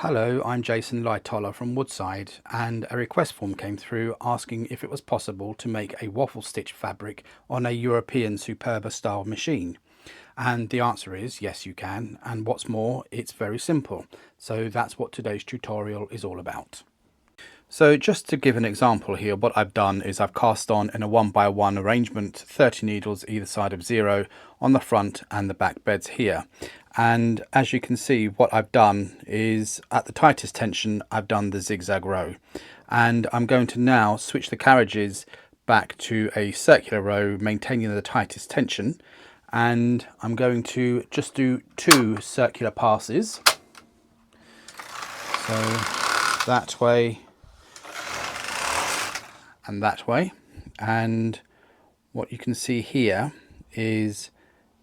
Hello, I'm Jason Lightoller from Woodside, and a request form came through asking if it was possible to make a waffle stitch fabric on a European Superba style machine. And the answer is yes, you can. And what's more, it's very simple. So that's what today's tutorial is all about. So just to give an example here, what I've done is I've cast on in a 1x1 arrangement 30 needles either side of 0 on the front and the back beds here. And as you can see, what I've done is at the tightest tension I've done the zigzag row, and I'm going to now switch the carriages back to a circular row maintaining the tightest tension, and I'm going to just do 2 circular passes, so that way and that way. And what you can see here is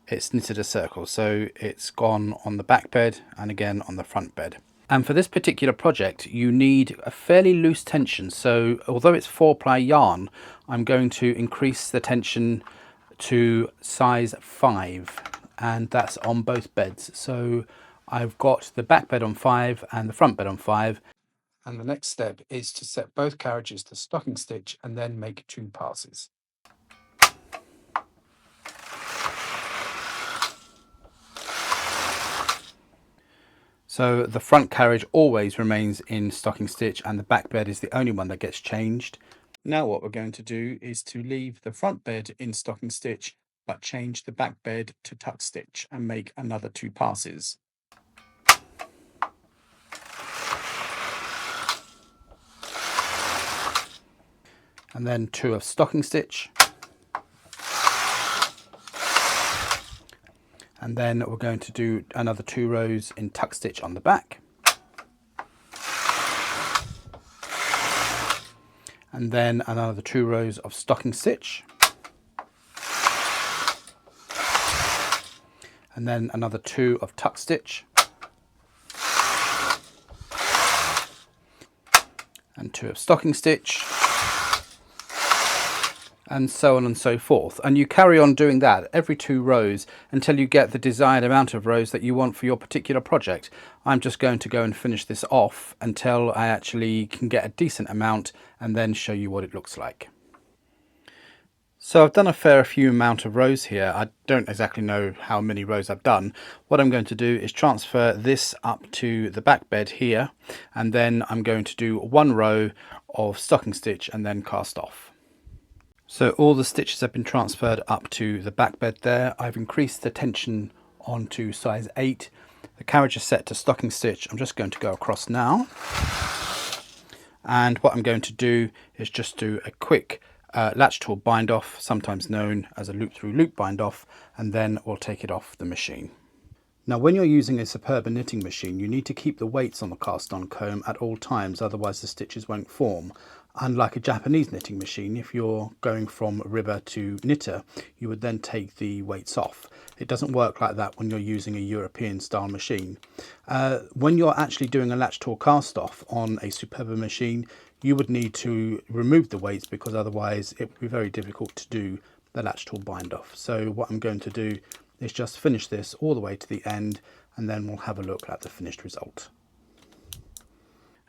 it's knitted a circle, so it's gone on the back bed and again on the front bed. And for this particular project you need a fairly loose tension, so although it's 4-ply yarn, I'm going to increase the tension to size 5, and that's on both beds. So I've got the back bed on 5 and the front bed on 5. And the next step is to set both carriages to stocking stitch and then make 2 passes. So the front carriage always remains in stocking stitch and the back bed is the only one that gets changed. Now what we're going to do is to leave the front bed in stocking stitch but change the back bed to tuck stitch and make another 2 passes. And then 2 of stocking stitch, and then we're going to do another 2 rows in tuck stitch on the back, and then another 2 rows of stocking stitch, and then another 2 of tuck stitch, and 2 of stocking stitch, and so on and so forth. And you carry on doing that every 2 rows until you get the desired amount of rows that you want for your particular project. I'm just going to go and finish this off until I actually can get a decent amount and then show you what it looks like. So I've done a fair few amount of rows here. I don't exactly know how many rows I've done. What I'm going to do is transfer this up to the back bed here, and then I'm going to do 1 row of stocking stitch and then cast off. So all the stitches have been transferred up to the back bed there. I've increased the tension onto size 8. The carriage is set to stocking stitch. I'm just going to go across now. And what I'm going to do is just do a quick latch tool bind off, sometimes known as a loop through loop bind off, and then we'll take it off the machine. Now when you're using a Superba knitting machine, you need to keep the weights on the cast on comb at all times, otherwise the stitches won't form. Unlike a Japanese knitting machine, if you're going from ribber to knitter, you would then take the weights off. It doesn't work like that when you're using a European style machine. When you're actually doing a latch tool cast off on a Superba machine, you would need to remove the weights because otherwise it would be very difficult to do the latch tool bind off. So what I'm going to do is just finish this all the way to the end, and then we'll have a look at the finished result.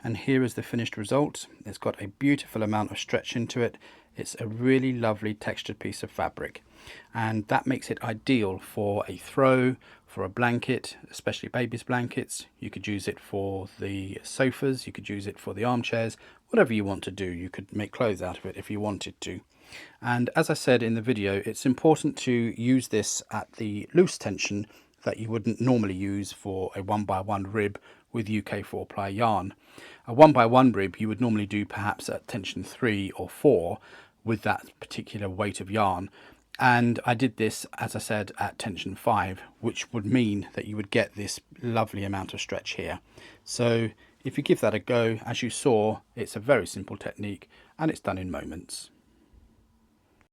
And here is the finished result. It's got a beautiful amount of stretch into it. It's a really lovely textured piece of fabric, and that makes it ideal for a throw, for a blanket, especially babies' blankets. You could use it for the sofas, you could use it for the armchairs, whatever you want to do. You could make clothes out of it if you wanted to. And as I said in the video, it's important to use this at the loose tension that you wouldn't normally use for a 1x1 rib with UK 4-ply yarn. A 1x1 rib you would normally do perhaps at tension 3 or 4 with that particular weight of yarn. And I did this, as I said, at tension 5, which would mean that you would get this lovely amount of stretch here. So if you give that a go, as you saw, it's a very simple technique and it's done in moments.